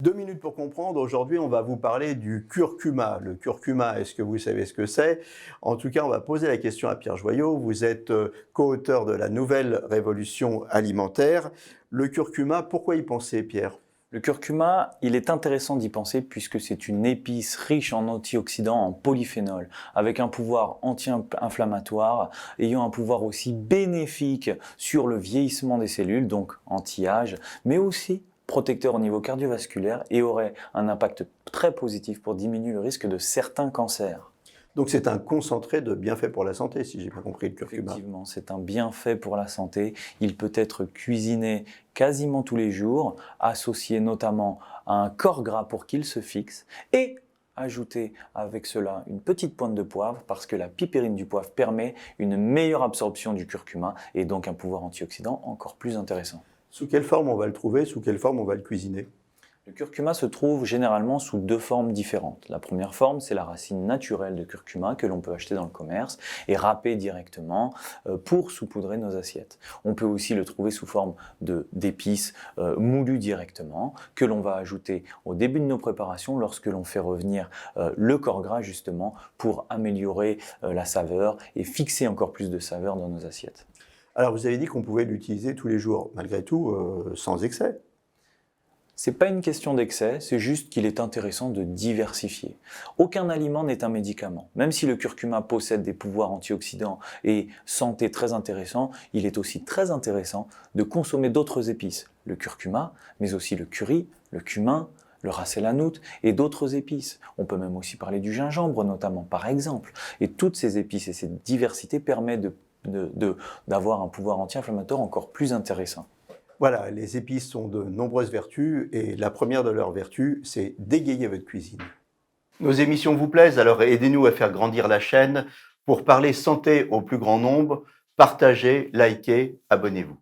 2 minutes pour comprendre. Aujourd'hui, on va vous parler du curcuma. Le curcuma, est-ce que vous savez ce que c'est? En tout cas, on va poser la question à Pierre Joyaux. Vous êtes co-auteur de la Nouvelle Révolution alimentaire. Le curcuma, pourquoi y penser, Pierre? Le curcuma, il est intéressant d'y penser puisque c'est une épice riche en antioxydants, en polyphénol, avec un pouvoir anti-inflammatoire, ayant un pouvoir aussi bénéfique sur le vieillissement des cellules, donc anti-âge, mais aussi protecteur au niveau cardiovasculaire et aurait un impact très positif pour diminuer le risque de certains cancers. Donc c'est un concentré de bienfaits pour la santé, si j'ai bien compris, le curcuma. Effectivement, c'est un bienfait pour la santé. Il peut être cuisiné quasiment tous les jours, associé notamment à un corps gras pour qu'il se fixe et ajouter avec cela une petite pointe de poivre parce que la pipérine du poivre permet une meilleure absorption du curcuma et donc un pouvoir antioxydant encore plus intéressant. Sous quelle forme on va le trouver? Sous quelle forme on va le cuisiner? Le curcuma se trouve généralement sous deux formes différentes. La première forme, c'est la racine naturelle de curcuma que l'on peut acheter dans le commerce et râper directement pour saupoudrer nos assiettes. On peut aussi le trouver sous forme d'épices moulues directement que l'on va ajouter au début de nos préparations lorsque l'on fait revenir le corps gras justement pour améliorer la saveur et fixer encore plus de saveur dans nos assiettes. Alors vous avez dit qu'on pouvait l'utiliser tous les jours, malgré tout, sans excès. C'est pas une question d'excès, c'est juste qu'il est intéressant de diversifier. Aucun aliment n'est un médicament. Même si le curcuma possède des pouvoirs antioxydants et santé très intéressants, il est aussi très intéressant de consommer d'autres épices. Le curcuma, mais aussi le curry, le cumin, le ras el hanout et d'autres épices. On peut même aussi parler du gingembre notamment, par exemple. Et toutes ces épices et cette diversité permettent d'avoir un pouvoir anti-inflammatoire encore plus intéressant. Voilà, les épices ont de nombreuses vertus et la première de leurs vertus, c'est d'égayer votre cuisine. Nos émissions vous plaisent, alors aidez-nous à faire grandir la chaîne pour parler santé au plus grand nombre. Partagez, likez, abonnez-vous.